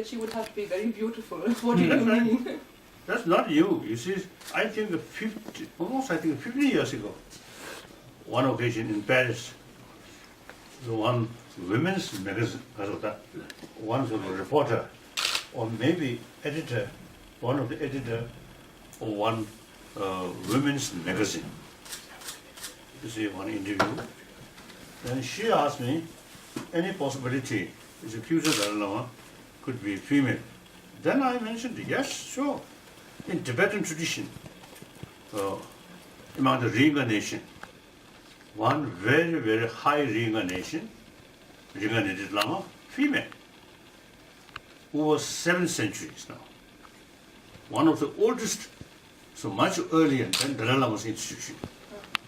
that she would have to be very beautiful. What do you mean? That's not you. You see, I think 50 years ago, one occasion in Paris, the one women's magazine, one sort of reporter, or maybe editor, one of the editor of one women's magazine. You see, one interview. Then she asked me, any possibility is the future Dalai Lama could be female. Then I mentioned, yes, sure. In Tibetan tradition, among the reincarnation, one very, very high reincarnation, reincarnated Lama, female, who was 7 centuries now. One of the oldest, so much earlier than Dalai Lama's institution.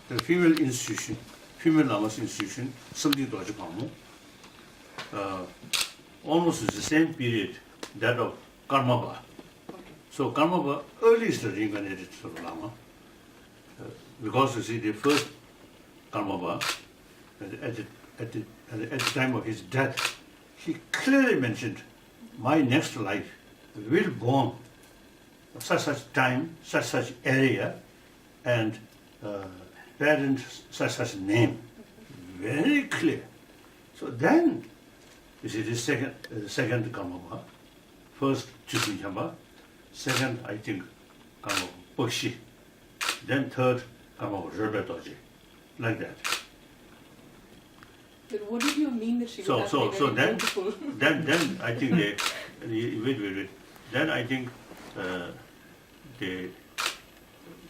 The female institution, female Lama's institution, something to Ajapamu, almost is the same period, that of Karmapa. So Karmapa, earliest reincarnated sort of Lama, because you see the first Karmapa, at the time of his death, he clearly mentioned, my next life will born such time, such area, and parents such name. Very clear. So then, you see the second Karmapa, first Chusmichamba, second, I think, Karmapa Pokshi, then third Karmapa Rebetoji, like that. But what did you mean that she would have So to be very then, beautiful? then I think wait. Then I think the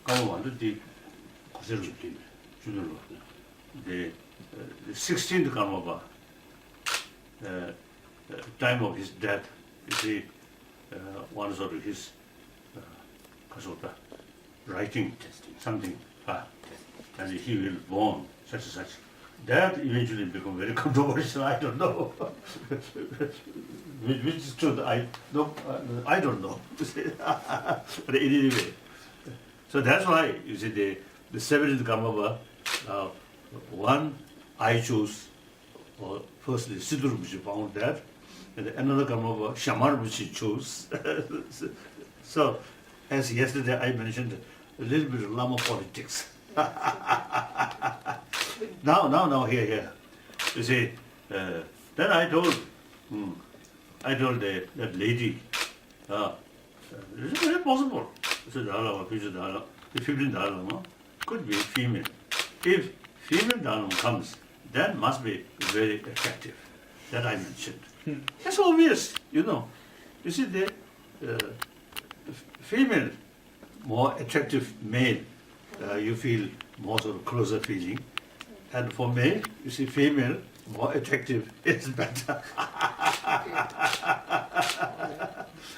Karmapa, the 16th Karmapa, time of his death, you see, one sort of his kasota, writing something, and he will born such and such. That eventually become very controversial. I don't know. Which is true. I don't know. But anyway, so that's why you see the 7th Karmapa. One I chose, or firstly Siddhur Bushi found that, and another Karmapa Shamar Bushi chose. So, as yesterday I mentioned, a little bit of Lama politics. Now, here. You see, then I told that lady, is it very possible? I said, Dalai Lama, future Dalai Lama, the 15th Dalai Lama could be female. If female Dalai Lama comes, then must be very attractive. That I mentioned. That's obvious, you know. You see, the female, more attractive male, you feel more sort of closer feeling. And for male, you see, female, more attractive is better.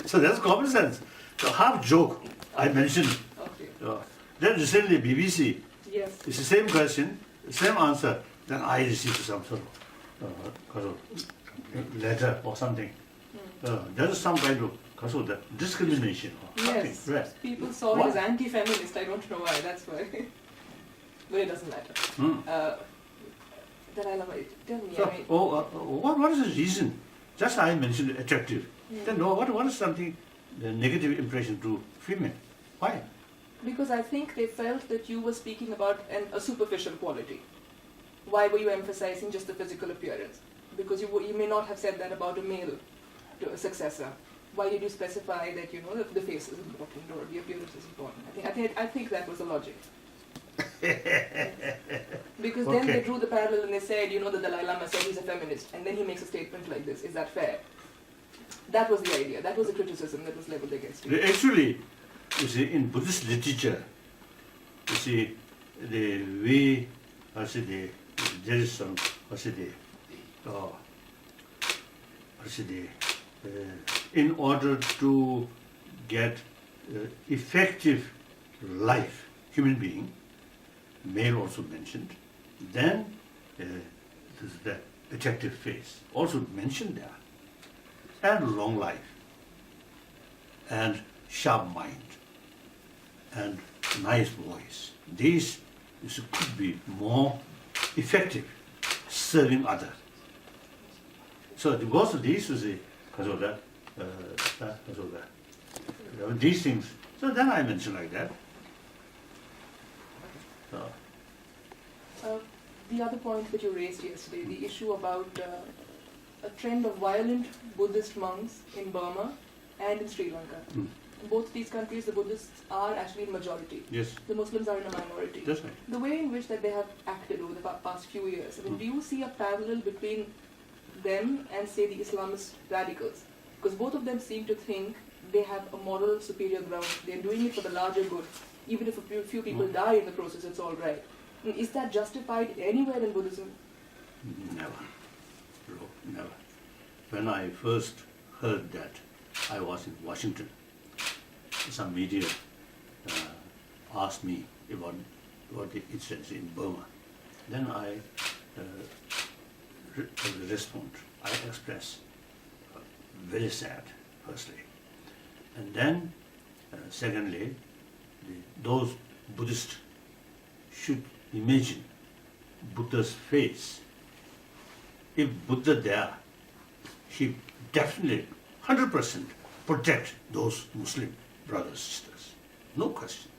So that's common sense. So half joke, I mentioned. Okay. Then recently BBC, Yes. it's the same question, same answer. Then I received some sort of letter or something. There is some kind of discrimination. Or Yes. something. Right. People saw it as anti-feminist. I don't know why. That's why. But it doesn't matter. Dalai Lama, tell me. So, I mean, what is the reason? Just I mentioned attractive. Then what is something, the negative impression to female? Why? because I think they felt that you were speaking about a superficial quality. Why were you emphasizing just the physical appearance? Because you may not have said that about a male successor. Why did you specify that the face is important or the appearance is important? I think that was the logic. Because then they drew the parallel and they said, the Dalai Lama said he's a feminist, and then he makes a statement like this. Is that fair? That was the idea. That was the criticism that was leveled against you. Actually, you see, in Buddhist literature, you see, there is some, in order to get effective life, human being, male also mentioned, then the attractive face also mentioned there, and long life, and sharp mind, and nice voice. These could be more effective serving others. So because of these, because of that, these things. So then I mentioned like that. So, The other point that you raised yesterday, the issue about a trend of violent Buddhist monks in Burma and in Sri Lanka. In both these countries, the Buddhists are actually in majority. yes, The Muslims are in a minority. that's right. The way in which that they have acted over the past few years, I mean, do you see a parallel between them and, say, the Islamist radicals? Because both of them seem to think they have a moral superior ground. They're doing it for the larger good. Even if a few people die in the process, it's all right. And is that justified anywhere in Buddhism? Never. No, never. When I first heard that, I was in Washington. Some media asked me about the incidents in Burma. Then I respond. I express very sad, firstly. And then, secondly, those Buddhists should imagine Buddha's face. If Buddha there, he definitely 100% protect those Muslim brothers and sisters. No question.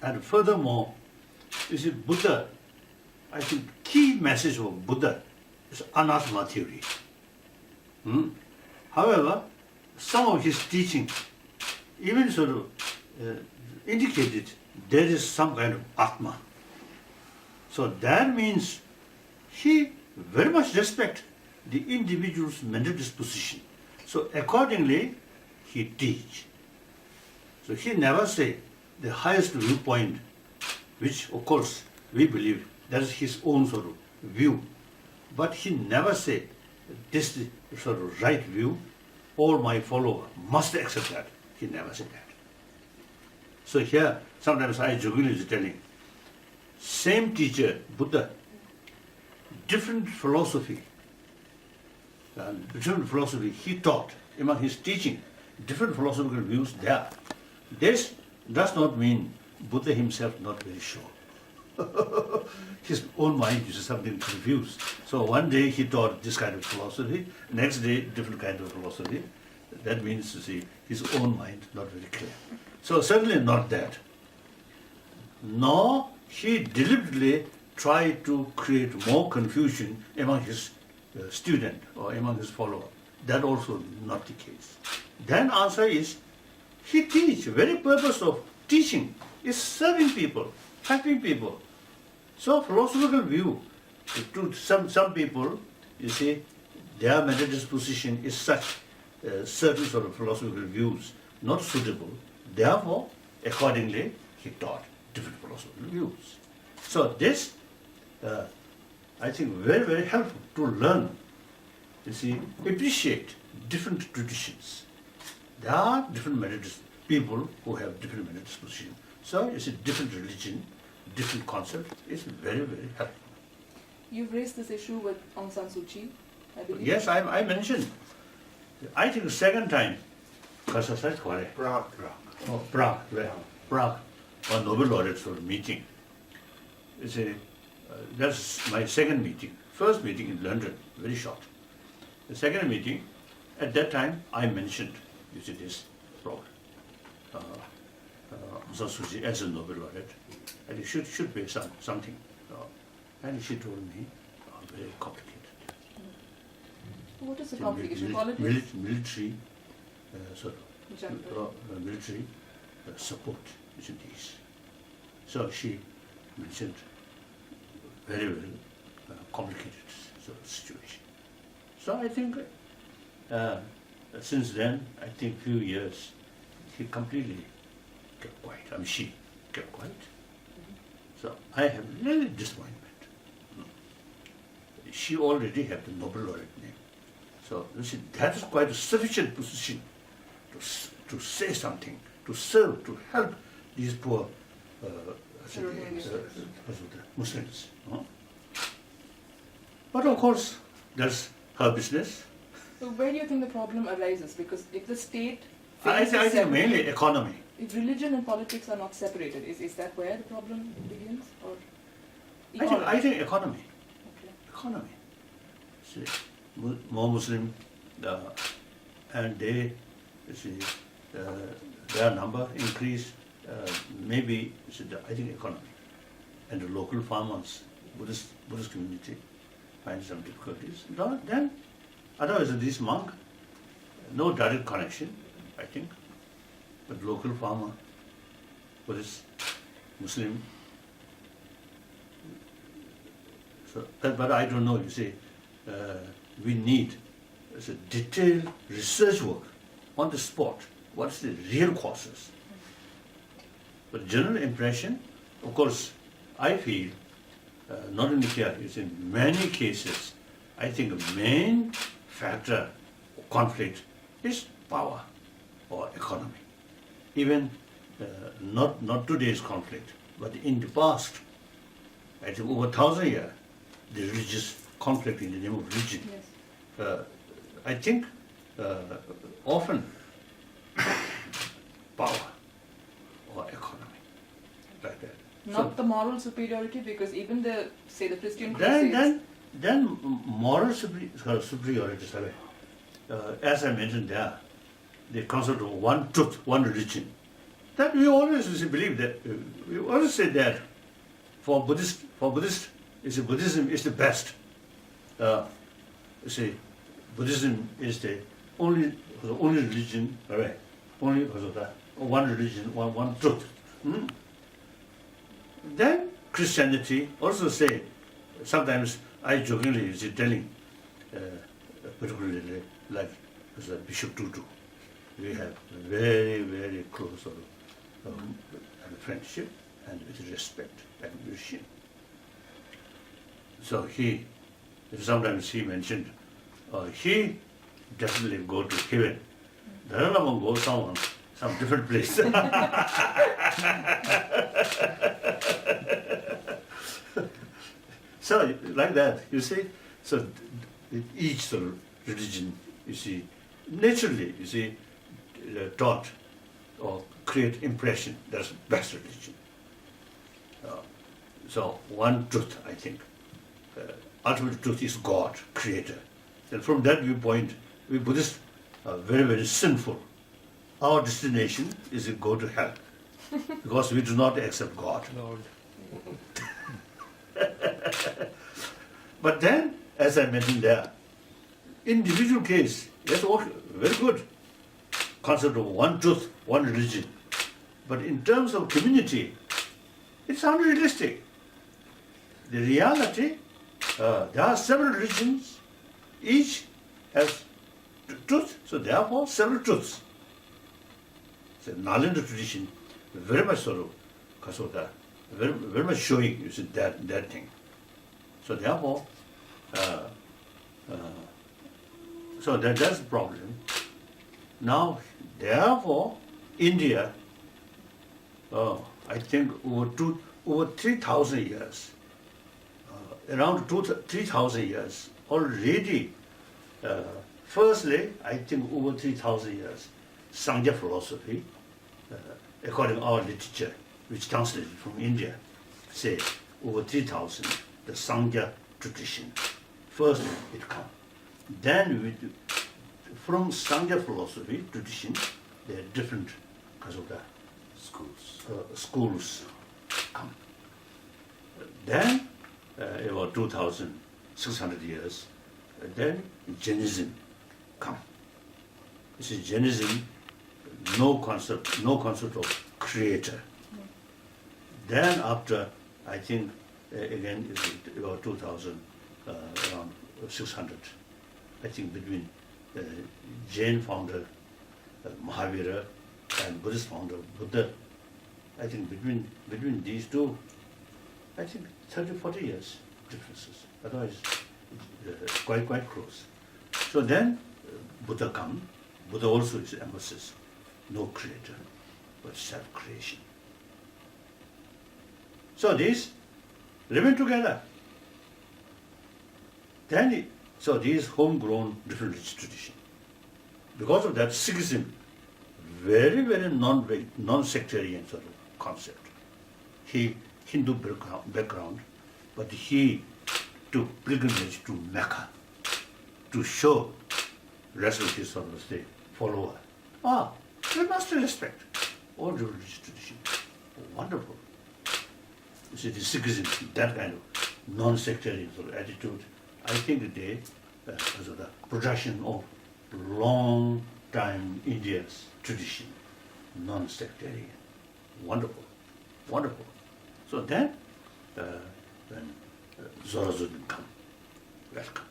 And furthermore, you see, Buddha, I think key message of Buddha is anathema theory. However, some of his teaching even sort of indicated there is some kind of atma. So that means he very much respect the individual's mental disposition. So accordingly, he teach. So he never say the highest viewpoint, which of course we believe that is his own sort of view. But he never say this is the sort of right view, all my follower must accept that. He never said that. So here, sometimes I jokingly telling, same teacher, Buddha, different philosophy, he taught among his teaching, different philosophical views there. This does not mean Buddha himself not very sure. His own mind is something confused. So one day he taught this kind of philosophy, next day different kind of philosophy. That means to see his own mind not very clear. So certainly not that. Nor he deliberately tried to create more confusion among his student or among his follower. That also not the case. Then answer is, he teach, very purpose of teaching is serving people, helping people. So philosophical view, to some people, you see, their mental disposition is such certain sort of philosophical views not suitable. Therefore, accordingly, he taught different philosophical views. So this, I think, very, very helpful to learn, you see, appreciate different traditions. There are different people who have different mental disposition. So, you see, different religion, different concept is very, very helpful. You've raised this issue with Aung San Suu Kyi, I believe. Yes, I mentioned. I think the second time, Prague, on Nobel laureate sort of meeting. It's that's my second meeting. First meeting in London, very short. The second meeting, at that time, I mentioned, you see, this problem. Aung San Suu Kyi as a Nobel laureate, and it should be something. And she told me, very complicated. What is the complication? Politics? Military, military support, isn't this? So she mentioned very, very complicated sort of situation. So I think since then, I think few years, he completely kept quiet. I mean, she kept quiet. So I have really disappointment. She already had the Nobel laureate name. So you see, that is quite a sufficient position to say something, to serve, to help these poor Muslims. But of course, that's her business. So where do you think the problem arises? Because if the state I think mainly economy. If religion and politics are not separated, is that where the problem begins? Or I think economy. Okay. Economy. See, more Muslim, and they, you see, their number increased, maybe, you see, I think economy. And the local farmers, Buddhist community, find some difficulties. Then, otherwise, this monk, no direct connection, I think, but local farmer, Buddhist, Muslim. So, but I don't know, you see, we need a detailed research work on the spot. What's the real causes? But general impression, of course, I feel, not only here, it's in many cases, I think the main factor of conflict is power or economy. Even not today's conflict, but in the past, I think over 1,000 years, the religious conflict in the name of religion. Yes. I think often power or economy, like that. Not the moral superiority, because even the Christian crusades. Then moral superiority, sorry. As I mentioned there, the concept of one truth, one religion. That we always believe that. We always say that for Buddhist, Buddhism is the best. You see, Buddhism is the only religion, right? Only one religion, one truth. Then Christianity also say, sometimes I jokingly telling, particularly like Bishop Tutu, we have very, very close friendship and with respect and admiration. So sometimes he mentioned, he definitely go to heaven. Dalai Lama go some different place. So like that, you see. So each sort of religion, you see, naturally, you see, taught or create impression. That's best religion. So one truth, I think. Ultimate truth is God, creator. And from that viewpoint, we Buddhists are very, very sinful. Our destination is to go to hell because we do not accept God. Lord. But then, as I mentioned there, individual case, yes, okay, very good. Concept of one truth, one religion. But in terms of community, it's unrealistic. The reality, there are several religions, each has truth, so therefore several truths. So Nalanda tradition, very much sort of Kasota, very much showing, you see, that thing. So therefore, so that's the problem. Now, therefore, India, I think over 3,000 years, around 3,000 years already. Firstly, I think over 3,000 years, Sangha philosophy, according to our literature, which translated from India, say over 3,000, the Sangha tradition. First it comes. Then from Sangha philosophy tradition, there are different schools come. Then about 2,600 years, then Jainism come. This is Jainism, no concept of creator. Then after, I think, again, it's about 2,000, around 600, I think between Jain founder Mahavira and Buddhist founder Buddha, I think between these two, I think 30, 40 years differences. Otherwise, quite close. So then Buddha come. Buddha also is emphasis, no creator, but self-creation. So these remain together. Then so these homegrown different religious tradition. Because of that, Sikhism, very, very non-sectarian sort of concept. He Hindu background, but he took pilgrimage to Mecca to show rest of his sort of follower. We must respect all religious tradition. Wonderful. You see, the Sikhism, that kind of non-sectarian sort of attitude, I think they, as of the production of long time India's tradition, non-sectarian. Wonderful, wonderful. So then, when Zoroastrianism come, welcome.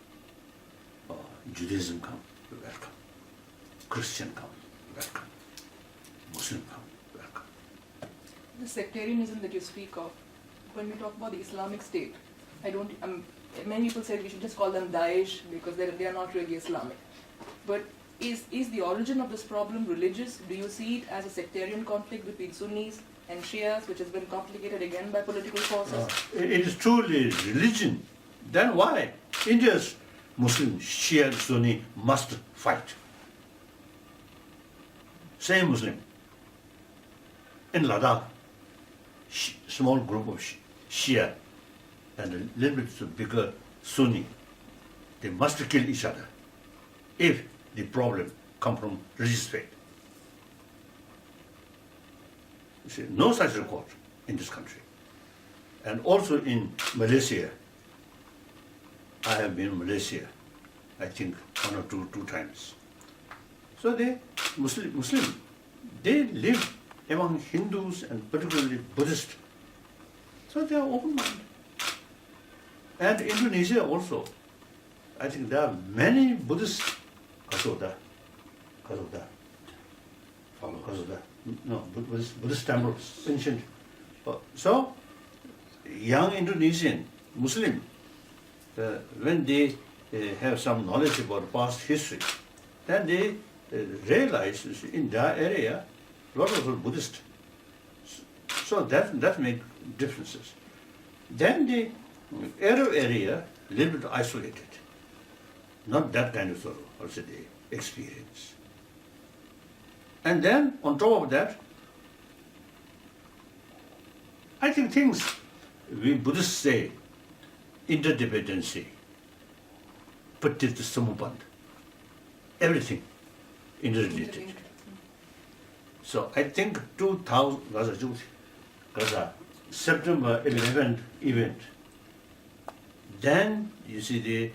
Judaism come, welcome. Christian come, welcome. Muslim come, welcome. The sectarianism that you speak of, when we talk about the Islamic State, many people say we should just call them Daesh because they are not really Islamic. But is the origin of this problem religious? Do you see it as a sectarian conflict between Sunnis and Shias, which has been complicated again by political forces? It is truly religion. Then why? India's Muslim, Shia, and Sunni must fight. Same Muslim. In Ladakh, small group of Shia and a little bit bigger Sunni, they must kill each other if the problem comes from religious faith. You see, no such record in this country. And also in Malaysia, I have been in Malaysia, I think one or two times. So they, Muslim, they live among Hindus and particularly Buddhist. So they are open-minded. And Indonesia also, I think there are many Buddhist Buddhist temples, ancient. So, young Indonesian Muslim, when they have some knowledge about past history, then they realize in that area, a lot of Buddhist. So that makes differences. Then the Arab area, a little bit isolated. Not that kind of also the experience. And then on top of that, I think things we Buddhists say interdependency, paticca everything interrelated. So I think 2000 September 11th event, then you see the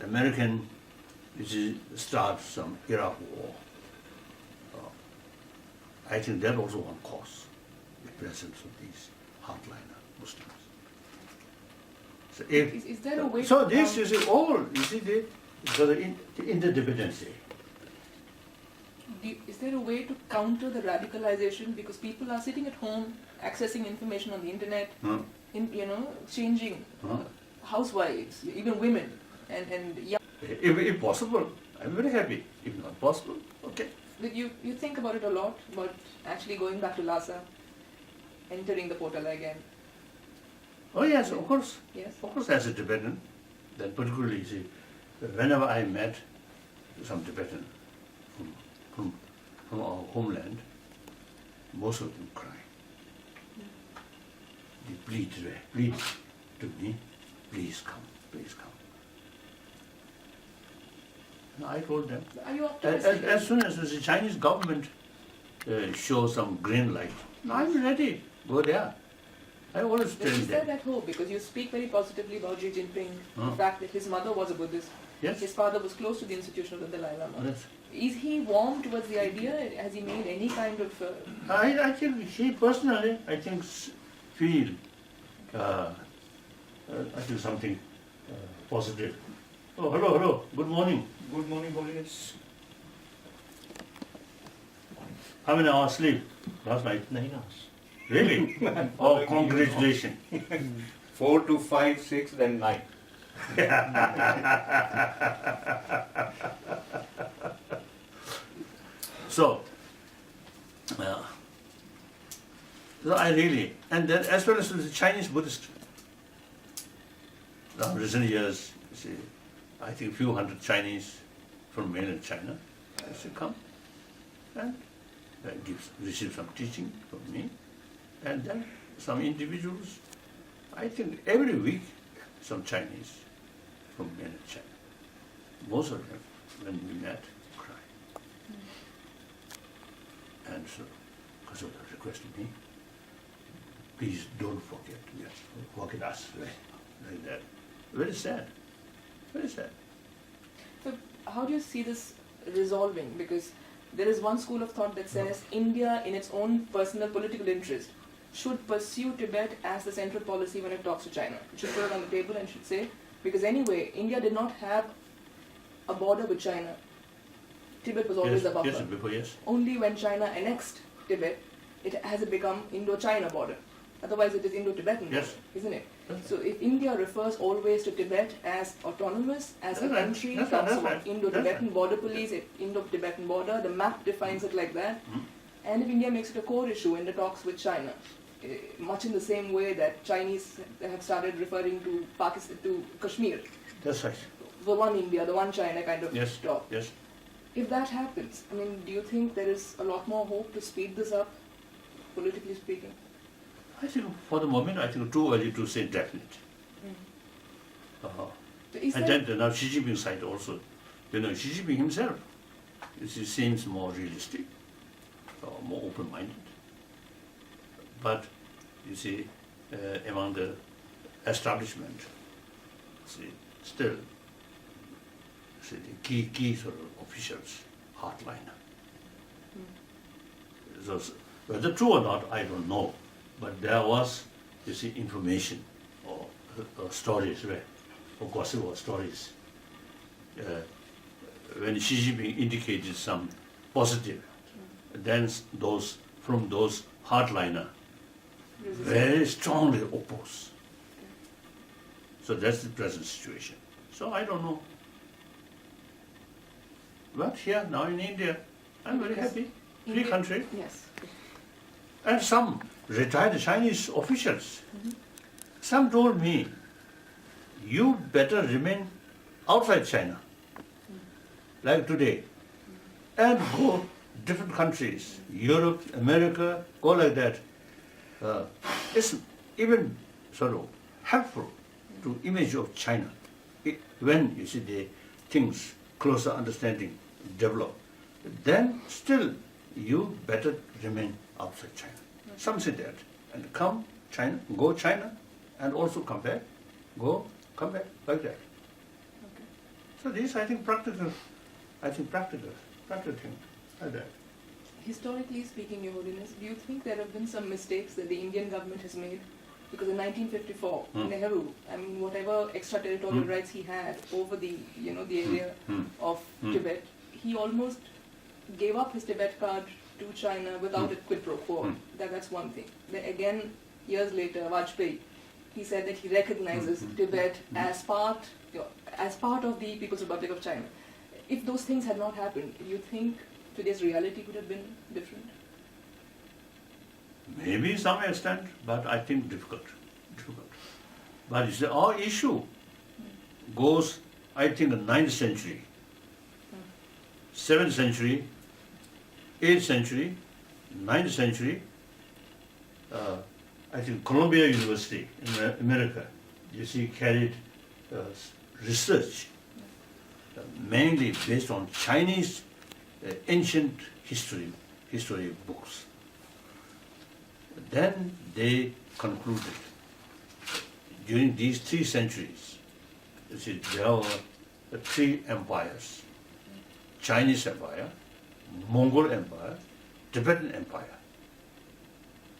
American start some Iraq war. I think that also one cause, the presence of these hardliner Muslims. So is there a way so to this you see all you see the interdependency. Is there a way to counter the radicalization, because people are sitting at home accessing information on the internet, changing housewives, even women, and young. If possible, I'm very happy. If not possible, okay. But you think about it a lot, about actually going back to Lhasa, entering the Potala again. Oh yes, of course. Yes. Of course, as a Tibetan, then particularly, see, whenever I met some Tibetan from our homeland, most of them cry. They plead to me, please come, please come. And I told them, Are you optimistic? as soon as the Chinese government shows some green light, I'm ready, go there. I always But tell is there them. that hope? Because you speak very positively about Xi Jinping, the fact that his mother was a Buddhist, Yes. his father was close to the institution of the Dalai Lama. Yes. Is he warm towards the idea? Has he made any kind of... I think he personally, I think, feel, I think something positive. Oh, hello, good morning. Good morning, Holiness. How many hours sleep last night? 9 hours. Really? Oh, congratulations. 4 to 5, 6, then 9. So I really, and then as well as the Chinese Buddhist, in recent years, you see, I think a few hundred Chinese from mainland China used to come and receive some teaching from me, and then some individuals, I think every week, some Chinese from mainland China. Most of them, when we met, cried. and so Kasuta requested me, please don't forget us, like that. Very sad, very sad. So how do you see this resolving? Because there is one school of thought that says India, in its own personal political interest, should pursue Tibet as the central policy when it talks to China. It should put it on the table and should say, because anyway, India did not have a border with China. Tibet was always a buffer. Yes, before, yes. Only when China annexed Tibet, it has become Indo-China border. Otherwise, it is Indo-Tibetan border, Yes. isn't it? Yes. So if India refers always to Tibet as autonomous, as a That's right. country, That's talks right. about That's Indo-Tibetan right. border police, Indo-Tibetan border, the map defines it like that. Mhm. And if India makes it a core issue in the talks with China, much in the same way that Chinese have started referring to Pakistan, to Kashmir, That's right. the one India, the one China kind of Yes, talk. yes. If that happens, I mean, do you think there is a lot more hope to speed this up, politically speaking? I think for the moment, I think too early to say definite. So is And there- then now Xi Jinping side also, Xi Jinping himself, he seems more realistic, more open-minded. But you see, among the establishment, still, the key sort of officials, hardliner. So whether true or not, I don't know. But there was, information or stories, right? Or gossip or stories. When Xi Jinping indicated some positive, then from those hardliner very strongly oppose. So that's the present situation. So I don't know. But here now in India, I'm very happy. Free India- country. Yes. And some retired Chinese officials, some told me, you better remain outside China, like today, and go different countries, Europe, America, go like that. It's even sort of helpful to image of China when you see the things, closer understanding develop. Then still you better remain outside China. Some say that, and come China, go China, and also come back, come back, like that. Okay. So this, I think, practical thing, like that. Historically speaking, Your Holiness, do you think there have been some mistakes that the Indian government has made? Because in 1954, Nehru, I mean, whatever extraterritorial rights he had over the, the area of Tibet, he almost gave up his Tibet card to China without a quid pro quo. That's one thing. Then again, years later, Vajpayee, he said that he recognizes Tibet as part of the People's Republic of China. If those things had not happened, do you think today's reality could have been different? Maybe some extent, but I think difficult. But you see, our issue goes, I think, the 9th century, 7th century, 8th century, 9th century. I think Columbia University in America, you see, carried research mainly based on Chinese ancient history books. Then they concluded, during these 3 centuries, you see, there were 3 empires: Chinese Empire, Mongol Empire, Tibetan Empire.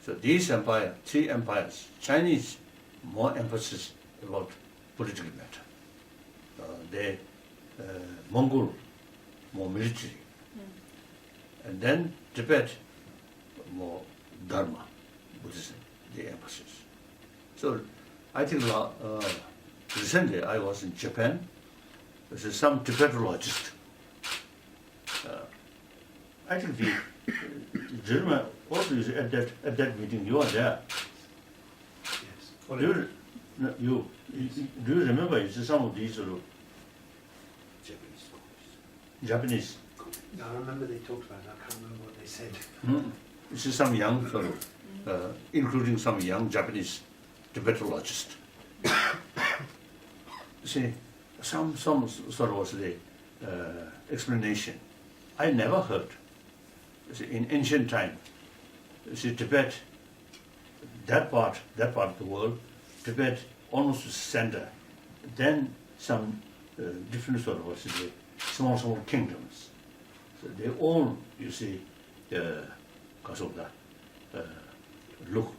So these 3 empires, Chinese, more emphasis about political matter. Mongol, more military. And then Tibet, more Dharma, Buddhism, the emphasis. So I think recently I was in Japan. There's some Tibetologist. I think the German also is at that meeting. You are there. Yes. Do you remember? You see some of these sort of Japanese scholars. Japanese. No, I remember they talked about it. I can't remember what they said. You see some young sort of, including some young Japanese Tibetologist. You see, some sort of was the explanation. I never heard. You see, in ancient time, you see, Tibet, that part of the world, Tibet almost to center. Then some different sort of what you say, small kingdoms. So they all, you see, because of that, look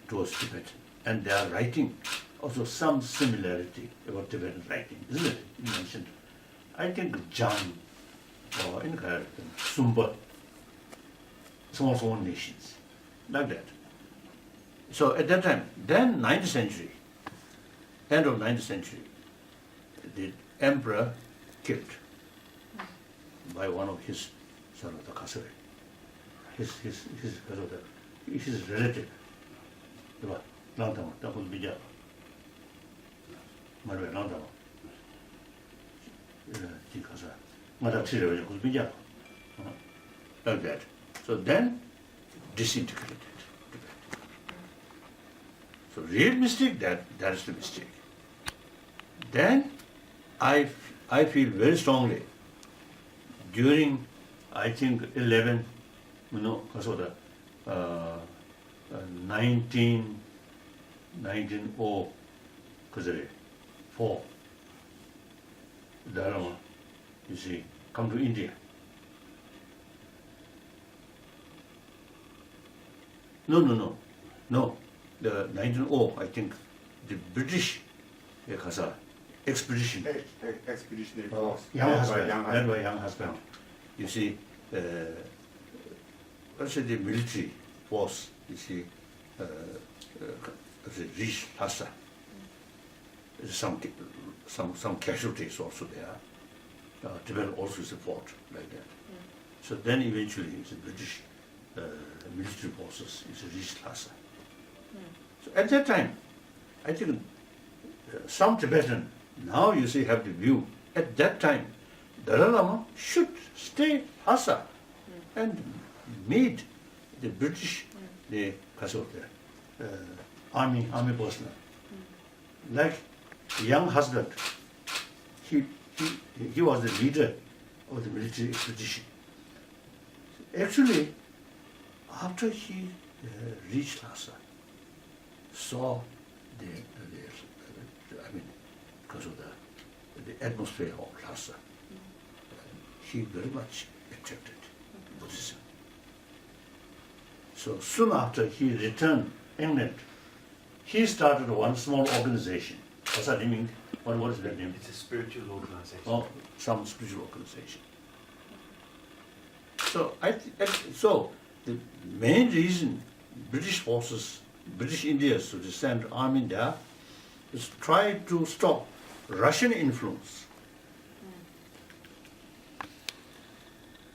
towards Tibet, and they are writing also some similarity about Tibetan writing, isn't it? You mentioned, I think Jang or in Sumba, small nations, like that. So at that time, then 9th century, end of 9th century, the emperor killed by one of his son of the Kasure, his relative. Langtama, that was Bija. Marwe Langtama. Jikasa. Mother Sire was Bija. Like that. So then disintegrated. So real mistake, that is the mistake. Then I feel very strongly during, I think 11, because of the 1904, Dalai Lama, you see, come to India. No. The 1904, I think, the British expedition. Expeditionary Oh, force. led by young husband. You see, let's say the military force, you see, reached Lhasa. Some casualties also there. Tibet also is a fort like that. So then eventually the British military forces reached Lhasa. So at that time, I think some Tibetan now you see have the view. At that time, Dalai Lama should stay Lhasa and meet the British, the army personnel. Like young husband, he was the leader of the military expedition. Actually, after he reached Lhasa, saw because of the atmosphere of Lhasa, he very much attracted Buddhism. So soon after he returned England, he started one small organization. What's that mean? What is that name? It's a spiritual organization. Oh, some spiritual organization. So the main reason British forces, British India, so to send army there, is to try to stop Russian influence.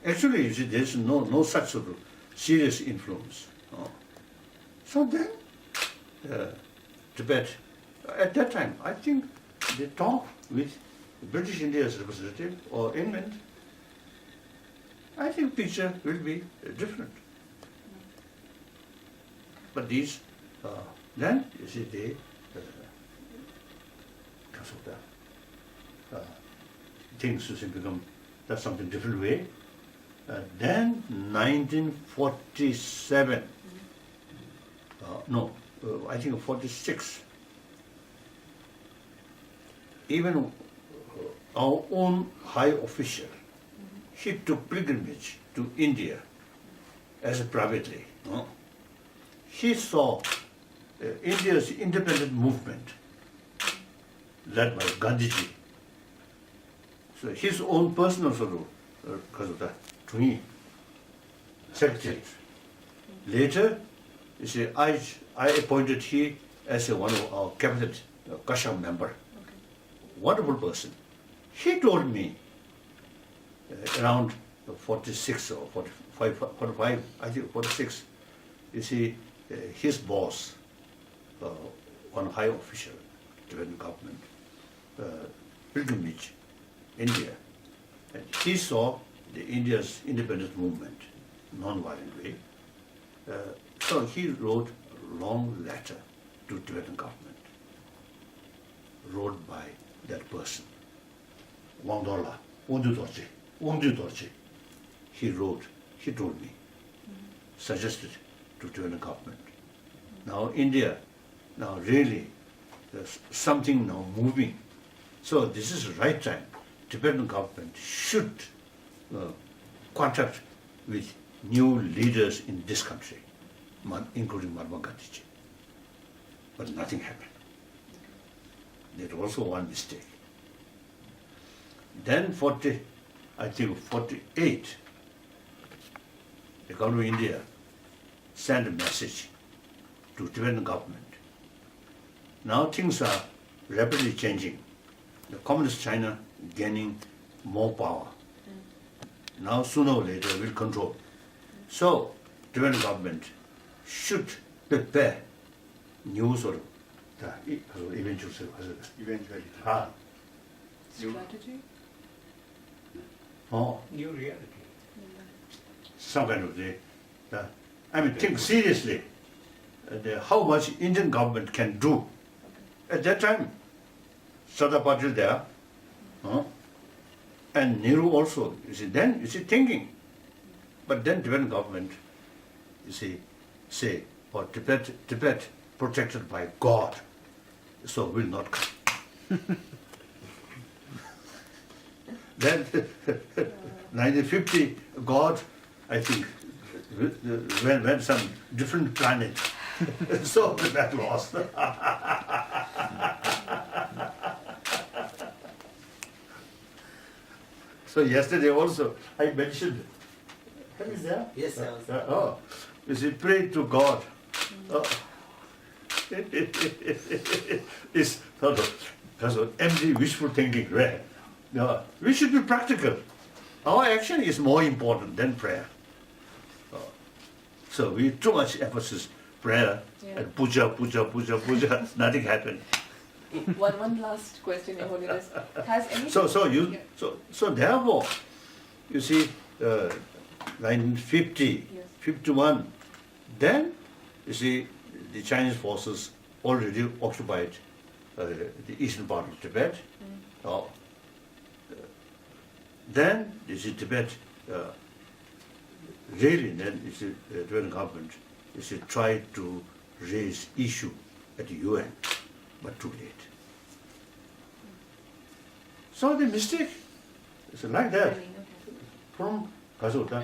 Actually, you see, there's no such sort of serious influence. So then, Tibet, at that time, I think they talked with British India's representative or England. I think picture will be different. But these, then, you see, they, because of that, things to become, that's something different way. Then 1947, I think 46, even our own high official, he took pilgrimage to India as a privately. He saw India's independent movement led by Gandhiji. So his own personal sort of, because of that, to me, secretary. Later, you see, I appointed he as one of our cabinet Kasham member. Wonderful person. He told me around 46 or 45, I think 46, you see, his boss, one high official, Tibetan government, pilgrimage, India, and he saw the India's independence movement, non-violent way. So he wrote a long letter to Tibetan government, wrote by that person, Wangdola, Wangdu Dorje. He wrote, he told me, suggested to Tibetan government. Now India, now really, there's something now moving. So this is the right time. Tibetan government should contact with new leaders in this country, including Mahatma Gandhi. But nothing happened. That's also one mistake. Then 48, the government of India sent a message to Tibetan government. Now things are rapidly changing. The communist China gaining more power. Now sooner or later will control. So Tibetan government should prepare new sort of eventual Eventuality. Strategy? New reality. some kind of think seriously how much Indian government can do. At that time, Sardar Patil there, and Nehru also, thinking. But then Tibetan government, say, or Tibet protected by God, so will not come. Then 1950, God, I think, went some different planet, so that lost. So yesterday also I mentioned. Are you there? Yes, I was there. Pray to God. It's sort of empty wishful thinking, right? No, we should be practical. Our action is more important than prayer. So we too much emphasis prayer and puja, nothing happened. One last question, Your Holiness. Has anything... So therefore, you see, 1950, 51, then you see the Chinese forces already occupied the eastern part of Tibet. Then you see Tibet, really then you see the Tibetan government tried to raise issue at the UN, but too late. So the mistake is like that. From the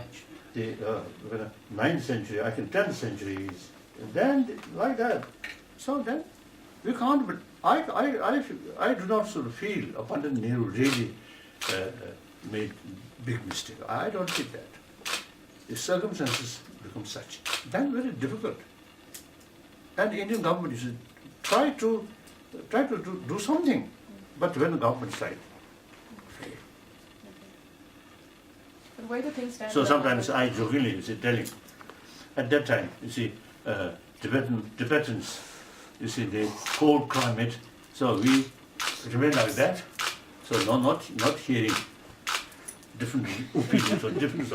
9th century, I think 10th century, and then like that. So then we can't. But I do not sort of feel Pandit Nehru really made big mistake. I don't think that. The circumstances become such, then very difficult. And the Indian government is try to do something, but when the government side. But where do things stand? So sometimes I jokingly telling, at that time, Tibetans, the cold climate, so we remain like that. So not hearing different opinions or different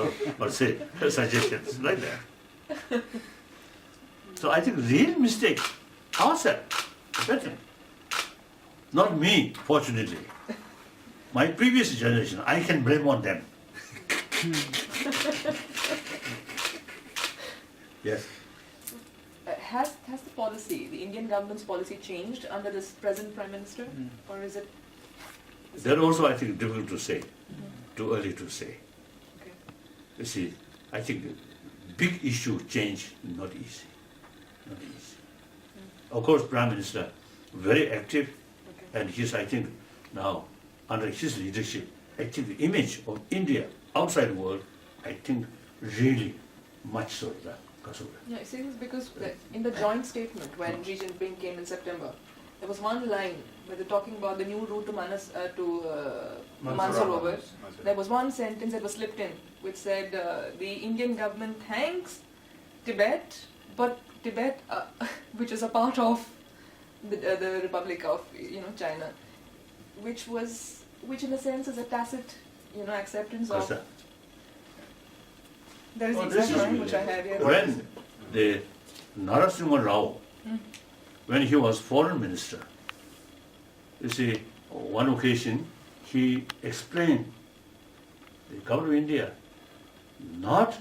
suggestions like that. So I think real mistake ourselves, Tibetan. Not me, fortunately. My previous generation, I can blame on them. Yes. Has the policy, the Indian government's policy, changed under this present Prime Minister? Or is it... That also I think difficult to say, too early to say. Okay. You see, I think big issue change not easy. Not easy. Of course, Prime Minister, very active, and I think now, under his leadership, I think the image of India outside the world, I think really much so. Yeah, I say this because in the joint statement when Xi Jinping came in September, there was one line where they're talking about the new route to Mansarovar. There was one sentence that was slipped in which said the Indian government thanks Tibet, but Tibet, which is a part of the Republic of China, which in a sense is a tacit acceptance of. There is the exact line which I had here. When the Narasimha Rao, when he was foreign minister, you see, one occasion he explained the government of India not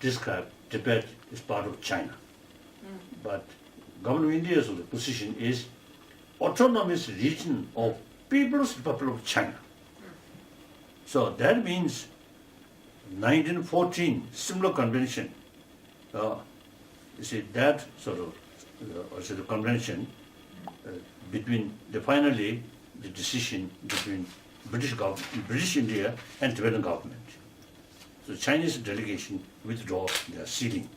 describe Tibet is part of China. But Government of India's position is autonomous region of People's Republic of China. So that means 1914 similar convention, you see that sort of the convention between finally the decision between British India and Tibetan government. So Chinese delegation withdraw their sealing.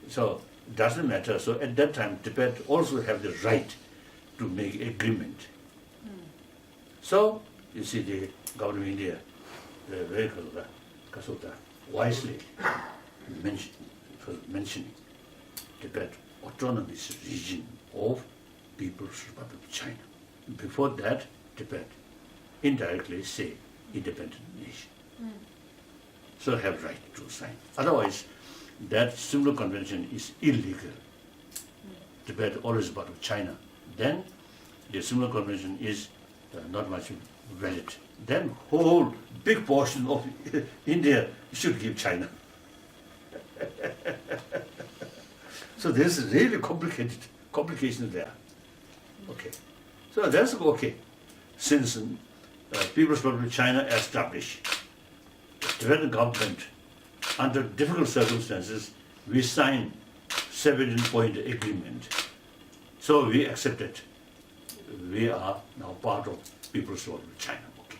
So it doesn't matter. So at that time, Tibet also have the right to make agreement. So you see the government of India, very Kasuta, wisely mentioning Tibet autonomous region of People's Republic of China. Before that, Tibet indirectly say independent nation. So have right to sign. Otherwise, that similar convention is illegal. Tibet always part of China. Then the similar convention is not much valid. Then whole big portion of India should give China. So there's really complications there. Okay. So that's okay. Since People's Republic of China established, the Tibetan government, under difficult circumstances, we signed 17-point agreement. So we accepted. We are now part of People's Republic of China. Okay.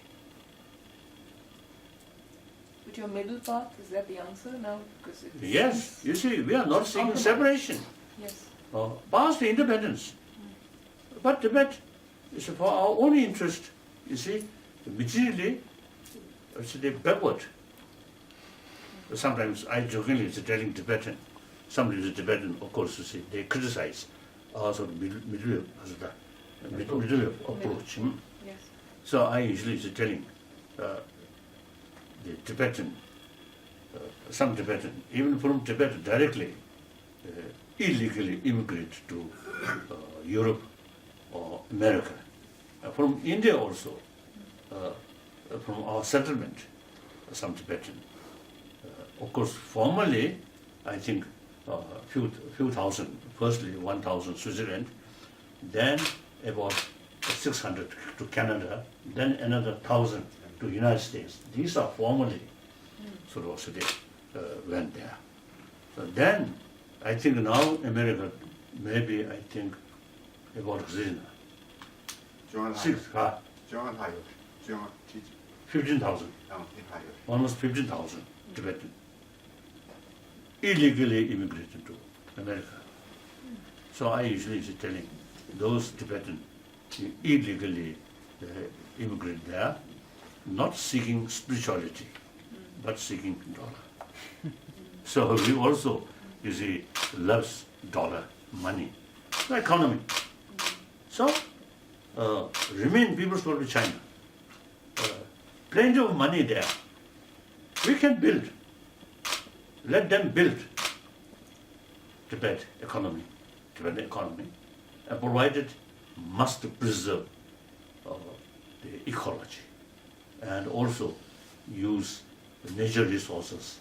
But your middle path, is that the answer now? Because it Yes, you see, we are not seeking Compromise. separation. Yes. Past independence. But Tibet is for our own interest, you see, materially, they're backward. Sometimes I jokingly telling Tibetan, somebody is Tibetan, of course, you see, they criticize our sort of middle approach. Yes. So I usually is telling the Tibetan, some Tibetan, even from Tibet directly, illegally immigrate to Europe or America. From India also, from our settlement, some Tibetan. Of course, formally, I think few thousand, firstly 1,000 Switzerland, then about 600 to Canada, then another 1,000 to United States. These are formally sort of also they went there. So then, I think now America, maybe I think about six, 15,000, almost 15,000 Tibetan illegally immigrated to America. So I usually is telling those Tibetan illegally immigrate there, not seeking spirituality, but seeking dollar. So we also, you see, loves dollar, money, the economy. So remain People's Republic of China. Plenty of money there. We can build. Let them build Tibetan economy, and provided must preserve the ecology and also use the natural resources.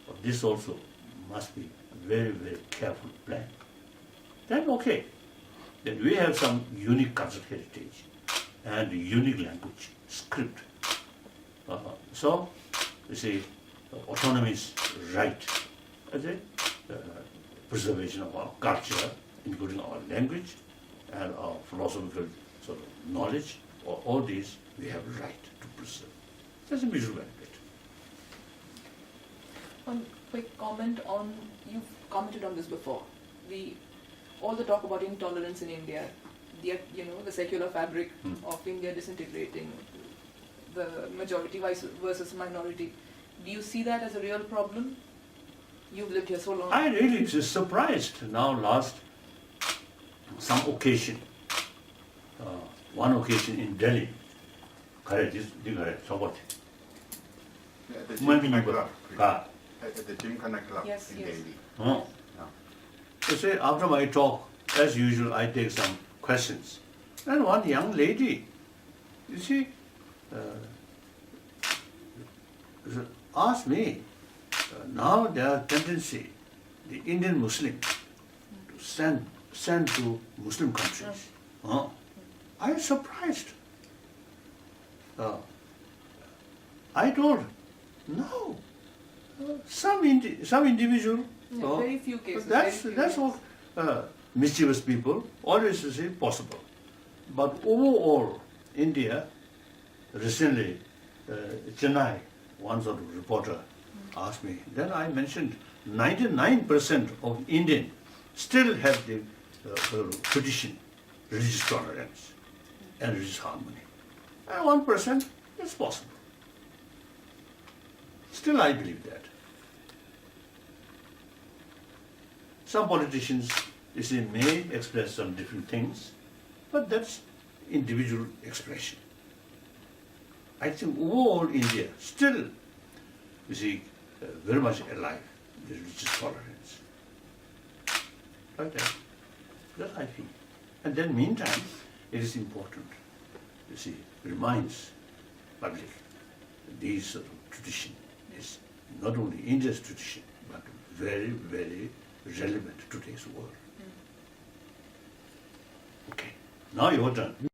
But this also must be very, very careful plan. Then okay. Then we have some unique cultural heritage and unique language, script. So, you see, autonomy is right. Preservation of our culture, including our language and our philosophical sort of knowledge, all these we have a right to preserve. That's a mutual benefit. One quick comment on, you've commented on this before, all the talk about intolerance in India, the secular fabric of India disintegrating, the majority versus minority. Do you see that as a real problem? You've lived here so long. I really was surprised now last some occasion, one occasion in Delhi, At the When Gymkhana you Club. were- At the Gymkhana Club Yes, in yes. Delhi. Oh. Yeah. You see, after my talk, as usual, I take some questions. And one young lady, you see, asked me, now there are tendency, the Indian Muslim, to send to Muslim countries. I am surprised. I told, no. Some individual. Very few cases. That's very few that's cases. what mischievous people always say possible. But overall, India, recently, Chennai, one sort of reporter asked me, then I mentioned 99% of Indian still have the tradition, religious tolerance and religious harmony. And 1% is possible. Still I believe that. Some politicians, you see, may express some different things, but that's individual expression. I think overall India still, you see, very much alive with religious tolerance. Like that. That I feel. And then meantime, it is important, you see, reminds public these sort of tradition is not only India's tradition, but very, very relevant to today's world. Okay, now your turn.